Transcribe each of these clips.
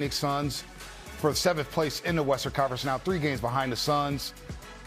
Phoenix Suns for 7th place in the Western Conference, now 3 games behind the Suns.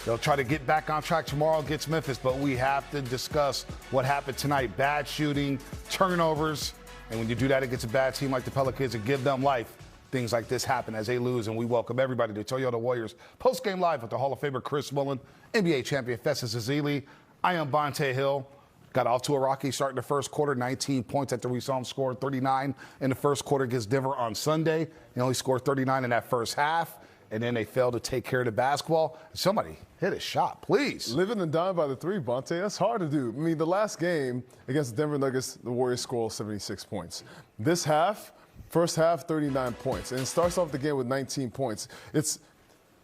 They'll try to get back on track tomorrow against Memphis, but we have to discuss what happened tonight. Bad shooting, turnovers, and when you do that against a bad team like the Pelicans and give them life, things like this happen as they lose, and we welcome everybody to Toyota Warriors post-game live with the Hall of Famer Chris Mullin, NBA champion Festus Ezeli. I am Bonte Hill. Got off to a rocky start in the first quarter, 19 points after we saw him score 39 in the first quarter against Denver on Sunday. He only scored 39 in that first half, and then they failed to take care of the basketball. Somebody hit a shot, please. Living and dying by the three, Bonte, that's hard to do. I mean, the last game against the Denver Nuggets, the Warriors scored 76 points. This half, first half, 39 points. And it starts off the game with 19 points. It's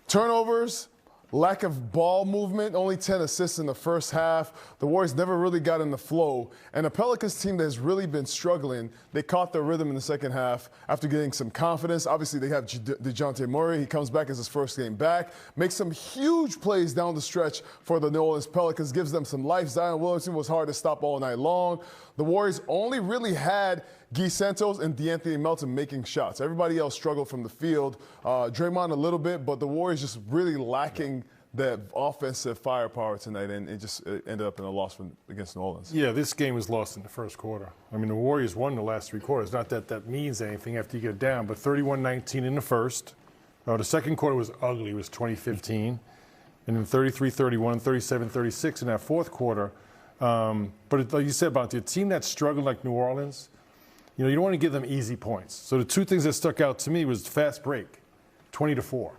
turnovers, lack of ball movement, only 10 assists in the first half. The Warriors never really got in the flow. And the Pelicans team that has really been struggling, they caught their rhythm in the second half after getting some confidence. Obviously, they have DeJounte Murray. He comes back as his first game back, makes some huge plays down the stretch for the New Orleans Pelicans, gives them some life. Zion Williamson was hard to stop all night long. The Warriors only really had Guy Santos and DeAnthony Melton making shots. Everybody else struggled from the field. Draymond a little bit, but the Warriors just really lacking that offensive firepower tonight, and it just ended up in a loss against New Orleans. Yeah, this game was lost in the first quarter. I mean, the Warriors won the last 3 quarters. Not that that means anything after you get down, but 31-19 in the first. The second quarter was ugly. It was 20-15. And then 33-31, 37-36 in that fourth quarter. But like you said about the team that's struggling like New Orleans, you don't want to give them easy points. So the 2 things that stuck out to me was fast break, 20-4.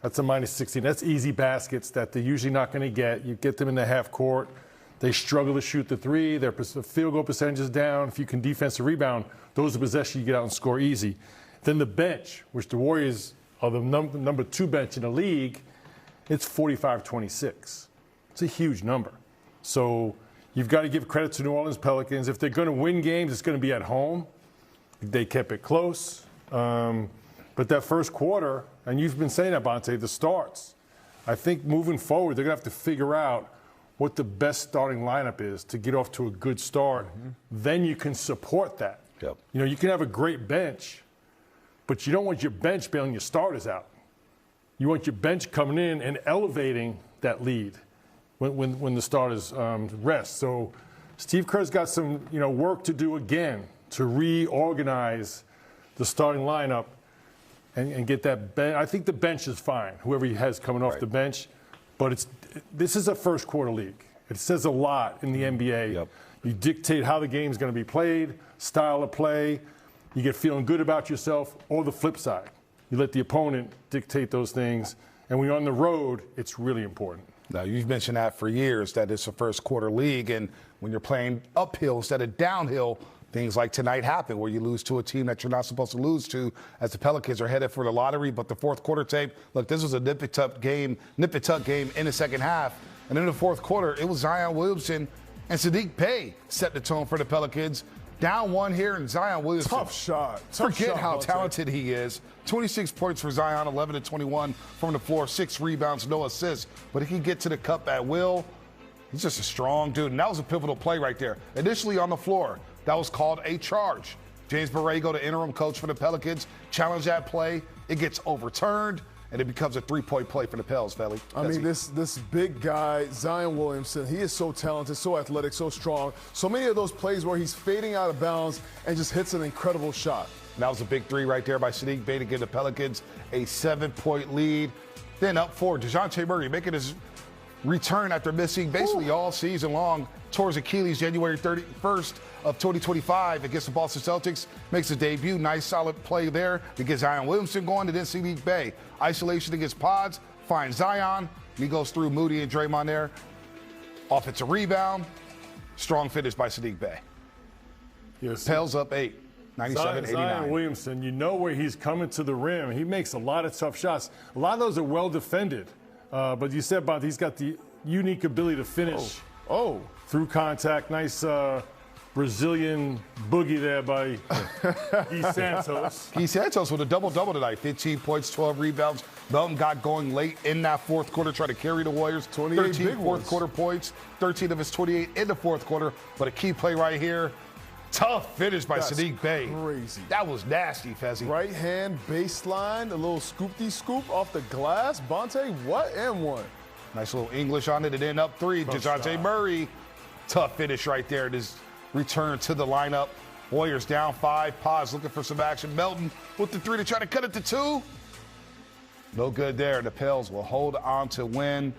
That's a -16. That's easy baskets that they're usually not going to get. You get them in the half court. They struggle to shoot the 3. Their field goal percentage is down. If you can defensive rebound, those are possessions you get out and score easy. Then the bench, which the Warriors are the number 2 bench in the league, it's 45-26. It's a huge number. So you've got to give credit to New Orleans Pelicans. If they're going to win games, it's going to be at home. They kept it close. But that first quarter, and you've been saying that, Bonte, the starts. I think moving forward, they're going to have to figure out what the best starting lineup is to get off to a good start. Then you can support that. Yep. You can have a great bench, but you don't want your bench bailing your starters out. You want your bench coming in and elevating that lead when the starters rest. So Steve Kerr's got some work to do again to reorganize the starting lineup and get that bench. I think the bench is fine, whoever he has coming off the bench. But this is a first quarter league. It says a lot in the NBA. Yep. You dictate how the game's going to be played, style of play. You get feeling good about yourself, or the flip side. You let the opponent dictate those things. And when you're on the road, it's really important. Now, you've mentioned that for years, that it's a first quarter league. And when you're playing uphill instead of downhill, things like tonight happen where you lose to a team that you're not supposed to lose to, as the Pelicans are headed for the lottery. But the fourth quarter tape, look, this was a nip-it-tuck game in the second half. And in the fourth quarter, it was Zion Williamson and Saddiq Bey set the tone for the Pelicans. Down 1 here, and Zion Williamson. Tough shot. Forget how talented he is. 26 points for Zion, 11-21 from the floor, 6 rebounds, no assists. But he can get to the cup at will. He's just a strong dude, and that was a pivotal play right there. Initially on the floor, that was called a charge. James Borrego, the interim coach for the Pelicans, challenged that play. It gets overturned, and it becomes a 3-point play for the Pels, Felly. I mean, this big guy, Zion Williamson, he is so talented, so athletic, so strong. So many of those plays where he's fading out of bounds and just hits an incredible shot. And that was a big 3 right there by Saddiq Bey to give the Pelicans a 7-point lead. Then up 4, DeJounte Murray making his return after missing basically all season long. Tore his Achilles January 31st of 2025 against the Boston Celtics. Makes a debut. Nice, solid play there to get Zion Williamson going. And then Saddiq Bey. Isolation against Pods. Finds Zion. He goes through Moody and Draymond there. Offensive rebound. Strong finish by Saddiq Bey. Yes. Pels up 8. 97-89. Zion Williamson, you know where he's coming to the rim. He makes a lot of tough shots. A lot of those are well defended. But you said about he's got the unique ability to finish through contact. Nice Brazilian boogie there by Guy Santos. Guy Santos with a double-double tonight. 15 points, 12 rebounds. Melton got going late in that fourth quarter, tried to carry the Warriors. 13 fourth quarter points, 13 of his 28 in the fourth quarter. But a key play right here. Tough finish by That's Sadiq Bey. crazy. That was nasty, Fezzi. Right hand baseline, a little scoop off the glass. Bonte, what and one? Nice little English on it, and then up three. DeJounte Murray. Tough finish right there. This return to the lineup. Warriors down 5. Paz looking for some action. Melton with the 3 to try to cut it to 2. No good there. The Pels will hold on to win.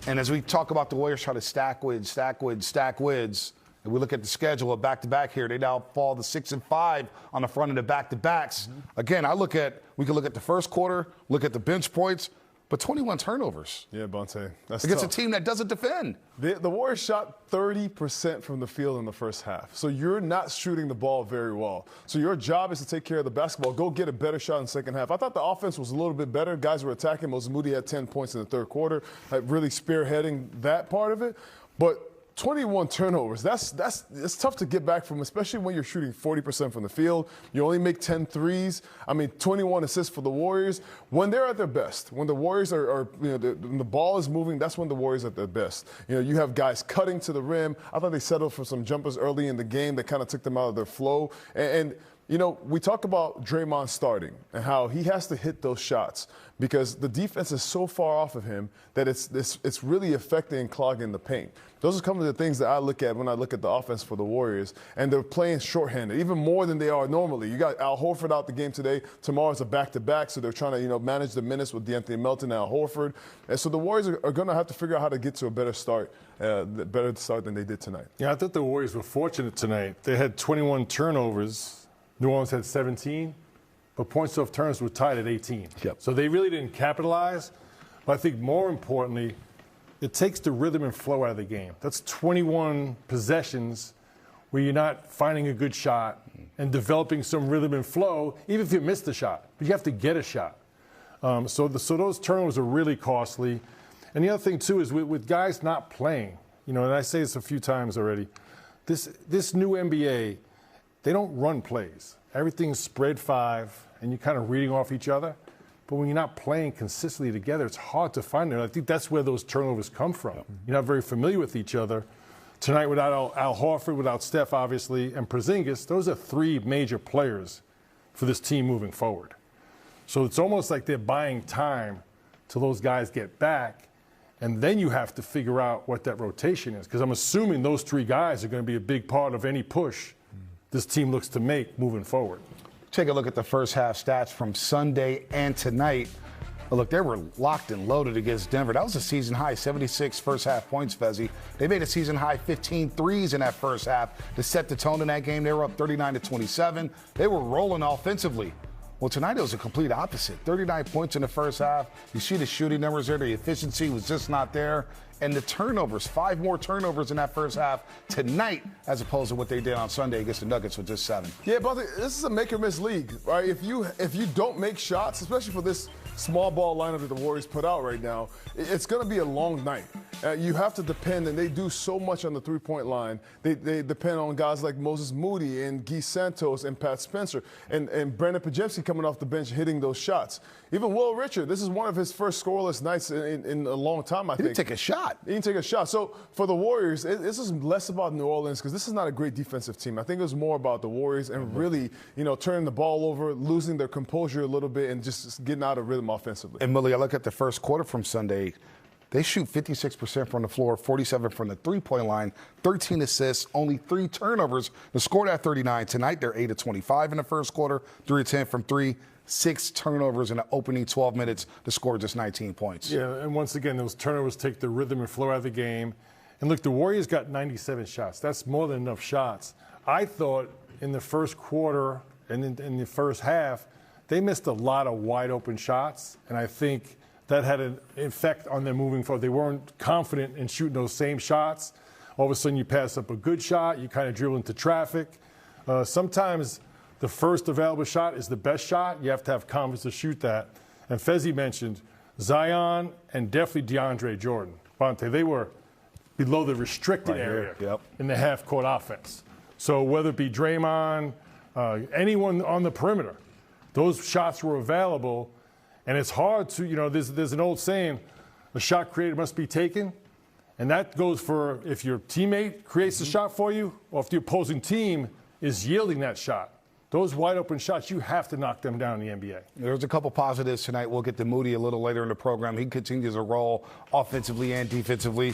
And as we talk about the Warriors trying to stack wins, and we look at the schedule of back-to-back here, they now fall to 6 and 5 on the front of the back-to-backs. Again, we can look at the first quarter, look at the bench points, but 21 turnovers. Yeah, Bonte. That's against tough. a team that doesn't defend. The Warriors shot 30% from the field in the first half. So you're not shooting the ball very well. So your job is to take care of the basketball. Go get a better shot in the second half. I thought the offense was a little bit better. Guys were attacking. Moses Moody had 10 points in the third quarter, really spearheading that part of it. But 21 turnovers, it's tough to get back from, especially when you're shooting 40% from the field. You only make 10 threes. 21 assists for the Warriors. When they're at their best, when the Warriors when the ball is moving, that's when the Warriors are at their best. You have guys cutting to the rim. I thought they settled for some jumpers early in the game that kind of took them out of their flow. And we talk about Draymond starting and how he has to hit those shots because the defense is so far off of him that it's really affecting and clogging the paint. Those are some of the things that I look at when I look at the offense for the Warriors, and they're playing shorthanded, even more than they are normally. You got Al Horford out the game today. Tomorrow's a back-to-back, so they're trying to manage the minutes with DeAnthony Melton and Al Horford. And so the Warriors are going to have to figure out how to get to a better start than they did tonight. Yeah, I thought the Warriors were fortunate tonight. They had 21 turnovers. New Orleans had 17, but points off turns were tied at 18. Yep. So they really didn't capitalize. But I think more importantly, it takes the rhythm and flow out of the game. That's 21 possessions where you're not finding a good shot and developing some rhythm and flow, even if you miss the shot. But you have to get a shot. So those turnovers are really costly. And the other thing, too, is with guys not playing, and I say this a few times already, this new NBA, they don't run plays. Everything's spread 5, and you're kind of reading off each other. But when you're not playing consistently together, it's hard to find them. I think that's where those turnovers come from. You're not very familiar with each other. Tonight, without Al Horford, without Steph, obviously, and Porzingis, those are 3 major players for this team moving forward. So it's almost like they're buying time till those guys get back, and then you have to figure out what that rotation is. Because I'm assuming those 3 guys are going to be a big part of any push this team looks to make moving forward. Take a look at the first half stats from Sunday and tonight. Look, they were locked and loaded against Denver. That was a season high, 76 first half points, Fezzi. They made a season high 15 threes in that first half to set the tone in that game. They were up 39-27. They were rolling offensively. Well, tonight it was a complete opposite. 39 points in the first half. You see the shooting numbers there. The efficiency was just not there. And the turnovers, 5 more turnovers in that first half tonight as opposed to what they did on Sunday against the Nuggets with just 7. Yeah, but this is a make-or-miss league, right? If you don't make shots, especially for this small ball lineup that the Warriors put out right now, it's going to be a long night. You have to depend, and they do so much on the three-point line. They depend on guys like Moses Moody and Guy Santos and Pat Spencer and Brandon Podziemski coming off the bench hitting those shots. Even Will Richard, this is one of his first scoreless nights in a long time, I think. He didn't take a shot. He didn't take a shot. So for the Warriors, this is less about New Orleans because this is not a great defensive team. I think it was more about the Warriors and really, turning the ball over, losing their composure a little bit, and just getting out of rhythm offensively. And Millie, I look at the first quarter from Sunday. They shoot 56% from the floor, 47% from the three-point line, 13 assists, only 3 turnovers. They scored at 39 tonight. They're 8 of 25 in the first quarter, 3 of 10 from 3, 6 turnovers in the opening 12 minutes to score just 19 points. Yeah, and once again, those turnovers take the rhythm and flow out of the game. And look, the Warriors got 97 shots. That's more than enough shots. I thought in the first quarter and in the first half, they missed a lot of wide-open shots, and I think that had an effect on them moving forward. They weren't confident in shooting those same shots. All of a sudden, you pass up a good shot, you kind of dribble into traffic. Sometimes the first available shot is the best shot. You have to have confidence to shoot that. And Fezzi mentioned Zion and definitely DeAndre Jordan. Bonte, they were below the restricted area in the half-court offense. So whether it be Draymond, anyone on the perimeter, those shots were available. And it's hard to, there's an old saying, a shot created must be taken. And that goes for if your teammate creates the shot for you or if the opposing team is yielding that shot. Those wide open shots, you have to knock them down in the NBA. There's a couple positives tonight. We'll get to Moody a little later in the program. He continues to roll offensively and defensively.